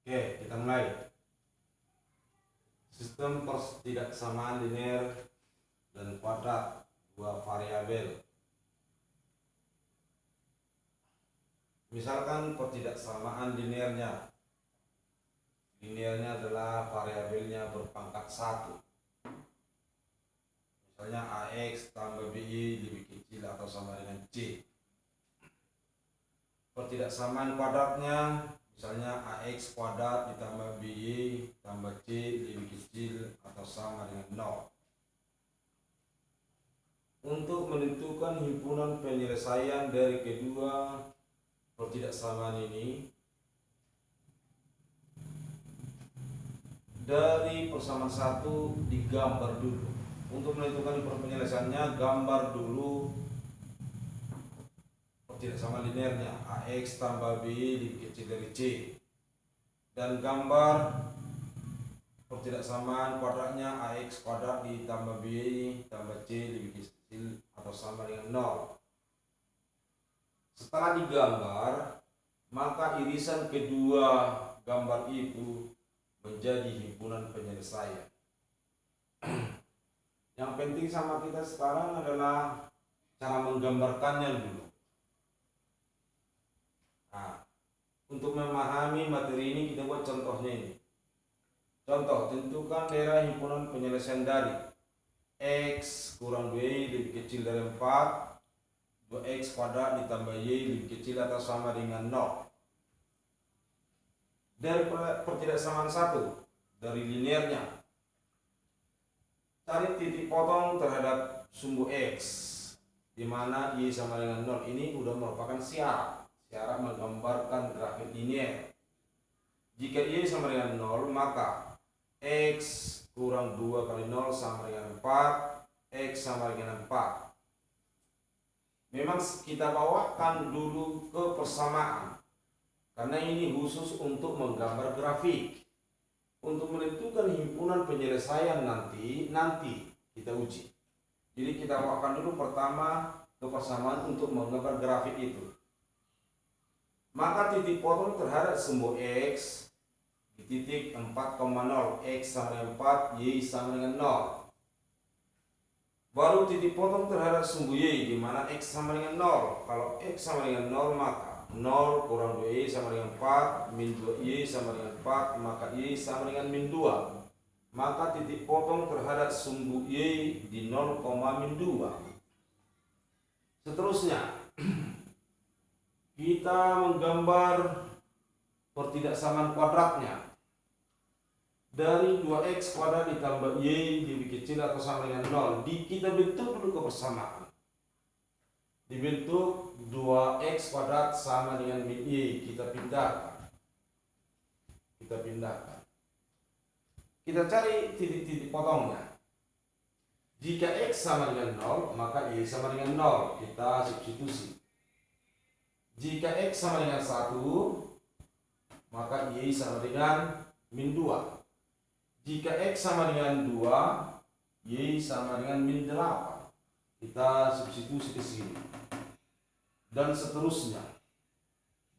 Oke, kita mulai. Sistem pertidaksamaan linear dan kuadrat dua variabel. Misalkan pertidaksamaan linearnya adalah variabelnya berpangkat 1. Misalnya AX tambah BY lebih kecil atau sama dengan C. Pertidaksamaan kuadratnya misalnya AX kuadrat ditambah BY tambah C lebih kecil atau sama dengan 0. Untuk menentukan himpunan penyelesaian dari kedua pertidaksamaan ini, dari persamaan 1 digambar dulu. Untuk menentukan himpunan penyelesaiannya, gambar dulu pertidaksamaan linearnya AX tambah B lebih kecil dari C, dan gambar pertidaksamaan kuadratnya AX kuadrat ditambah B tambah C lebih kecil atau sama dengan 0. Setelah digambar, maka irisan kedua gambar itu menjadi himpunan penyelesaian. Yang penting sama kita sekarang adalah cara menggambarkannya dulu. Nah, untuk memahami materi ini kita buat contohnya ini. Contoh, tentukan daerah himpunan penyelesaian dari X kurang 2Y lebih kecil dari 4, 2X kuadrat ditambah Y lebih kecil atau sama dengan 0. Dari pertidaksamaan 1, dari linearnya, cari titik potong terhadap sumbu X, di mana Y sama dengan 0. Ini sudah merupakan syarat menggambarkan grafik linear. Jika Y sama dengan 0, maka X kurang 2 kali 0 sama dengan 4, X sama dengan 4. Memang kita bawakan dulu ke persamaan, karena ini khusus untuk menggambar grafik. Untuk menentukan himpunan penyelesaian nanti kita uji. Jadi kita bawakan dulu pertama ke persamaan untuk menggambar grafik itu. Maka titik potong terhadap sumbu X di titik 4,0, X sama dengan 4, Y sama dengan 0. Baru titik potong terhadap sumbu Y, di mana X sama dengan 0. Kalau X sama dengan 0, maka 0 kurang 2Y sama dengan 4, min 2Y sama dengan 4, maka Y sama dengan min 2. Maka titik potong terhadap sumbu Y di 0, min 2. Seterusnya, kita menggambar pertidaksamaan kuadratnya. Dari 2X kuadrat ditambah Y lebih kecil atau sama dengan 0. Kita bentuk dulu kebersamaan. Dibentuk 2X kuadrat sama dengan min Y. Kita pindahkan. Kita cari titik-titik potongnya. Jika X sama dengan 0, maka Y sama dengan 0. Kita substitusi. Jika X sama dengan 1, maka Y sama dengan min 2. Jika X sama dengan 2, Y sama dengan min 8. Kita substitusi ke sini. Dan seterusnya.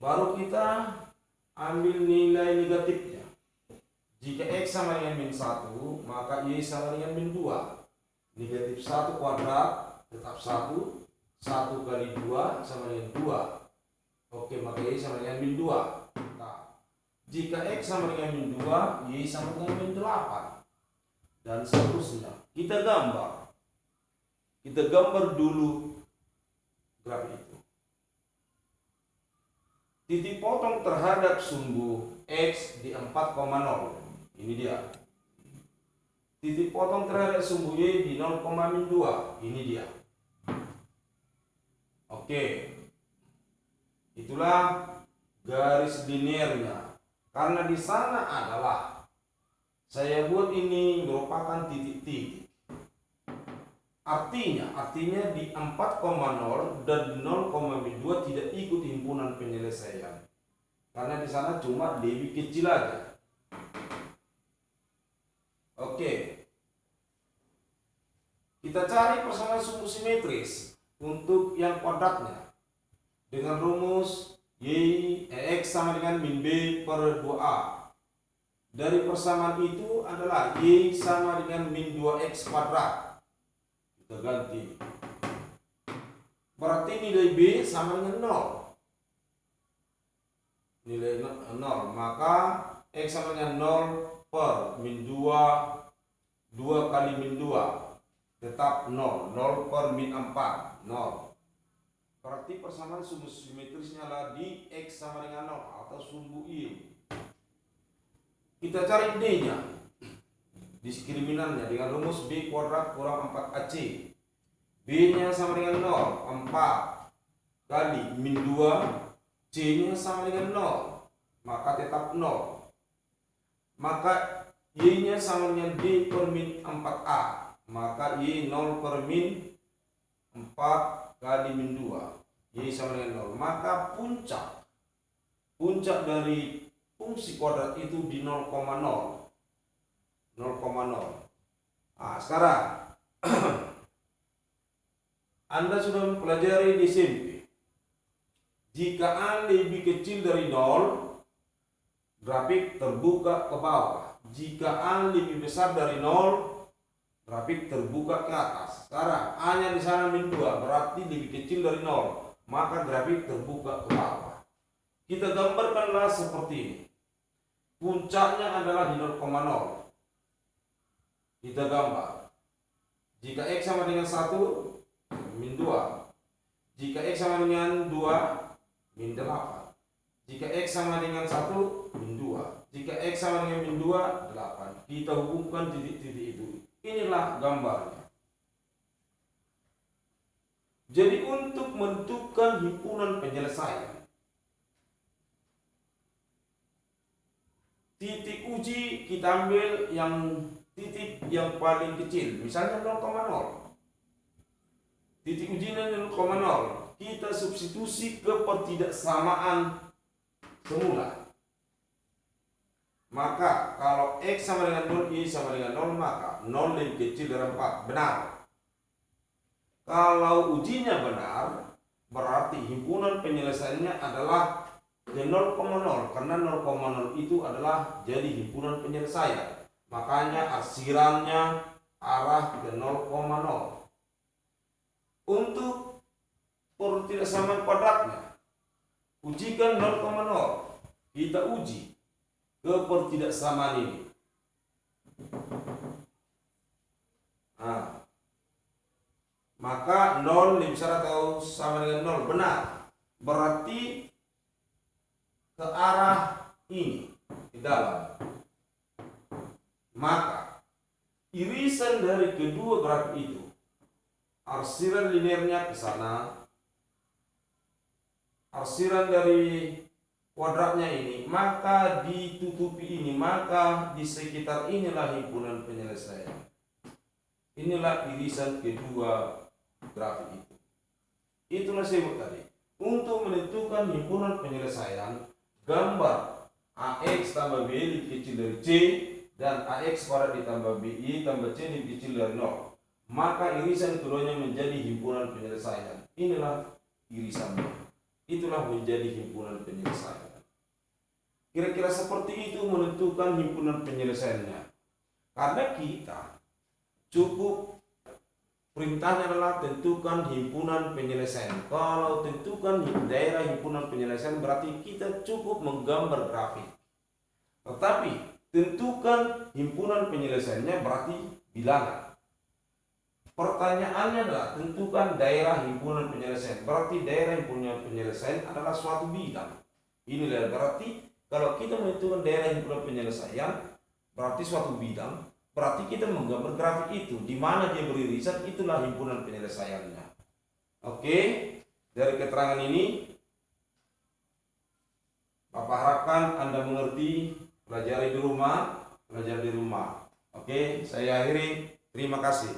Baru kita ambil nilai negatifnya. Jika X sama dengan min 1, maka Y sama dengan min 2. Negatif 1 kuadrat tetap 1. 1 kali 2 sama dengan 2. Oke, maka Y sama dengan min 2. Nah, jika X sama dengan min 2, Y sama dengan min 8. Dan seterusnya. Kita gambar dulu grafik itu. Titik potong terhadap sumbu X di 4,0. Ini dia. Titik potong terhadap sumbu Y di 0, min 2. Ini dia. Oke. Itulah garis linearnya. Karena di sana adalah saya buat ini merupakan titik-titik. Artinya di 4,0 dan 0,2 tidak ikut himpunan penyelesaian. Karena di sana cuma lebih kecil aja. Oke. Kita cari persamaan sumbu simetris untuk yang kuadratnya. Dengan rumus X sama dengan min B per 2A. dari persamaan itu adalah Y sama dengan min 2X kuadrat. Kita ganti. Berarti nilai B sama dengan 0. Nilai 0. Maka X sama dengan 0 per min 2. 2 kali min 2. Tetap 0. 0 per min 4. 0. Berarti persamaan sumbu simetrisnya adalah di X sama dengan 0 atau sumbu Y. Kita cari D-nya, diskriminannya dengan rumus B kuadrat kurang 4AC. B-nya sama dengan 0, 4 kali min 2, C-nya sama dengan 0, maka tetap 0. Maka Y-nya sama dengan D per min 4A, maka Y 0 per min 4 kali min 2, Y sama dengan 0. Maka puncak dari fungsi kuadrat itu di 0,0. 0,0. Nah, sekarang Anda sudah mempelajari di SMP. Jika A lebih kecil dari 0, grafik terbuka ke bawah. Jika A lebih besar dari 0, grafik terbuka ke atas. Sekarang A-nya di sana min 2, berarti lebih kecil dari 0, maka grafik terbuka ke bawah. Kita gambarkanlah seperti ini. Puncaknya adalah di 0,0. Kita gambar. Jika X sama dengan 1, min 2. Jika X sama dengan 2, min 8. Jika X sama dengan 1, min 2. Jika X sama dengan min 2, 8. Kita hubungkan titik-titik itu. Inilah gambarnya. Jadi untuk menentukan himpunan penyelesaian, titik uji kita ambil yang titik yang paling kecil, misalnya 0,0. Titik ujinya 0,0. Kita substitusi ke pertidaksamaan semula. Maka kalau X sama dengan 0, Y sama dengan 0, maka 0 lebih kecil dari 4. Benar. Kalau ujinya benar, berarti himpunan penyelesaiannya adalah ke 0,0, karena 0,0 itu adalah jadi himpunan penyelesaian. Makanya arsirannya arah ke 0,0. Untuk pertidaksamaan kuadratnya, ujikan 0,0. Kita uji ke pertidaksamaan ini. Nah, maka 0 lebih besar atau sama dengan 0, benar. Berarti ke arah ini, di dalam. Maka irisan dari kedua grafik itu, arsiran linearnya ke sana, arsiran dari kuadratnya ini, maka ditutupi ini, maka di sekitar inilah himpunan penyelesaian. Inilah irisan kedua grafik itu. Itulah saya sebut tadi. Untuk menentukan himpunan penyelesaian, gambar AX tambah B lebih kecil dari C dan AX kuadrat ditambah BI tambah C lebih kecil dari 0. Maka irisan keduanya menjadi himpunan penyelesaian. Inilah irisannya. Itulah menjadi himpunan penyelesaian. Kira-kira seperti itu menentukan himpunan penyelesaiannya. Karena kita cukup perintahnya adalah tentukan himpunan penyelesaian. Kalau tentukan daerah himpunan penyelesaian berarti kita cukup menggambar grafik. Tetapi tentukan himpunan penyelesaiannya berarti bilangan. Pertanyaannya adalah tentukan daerah himpunan penyelesaian. Berarti daerah himpunan penyelesaian adalah suatu bidang. Inilah berarti kalau kita menentukan daerah himpunan penyelesaian berarti suatu bidang. Berarti kita menggambar grafik itu, di mana dia beririsan, itulah himpunan penyelesaiannya. Oke, dari keterangan ini, Bapak harapkan Anda mengerti, pelajari di rumah. Oke, saya akhiri. Terima kasih.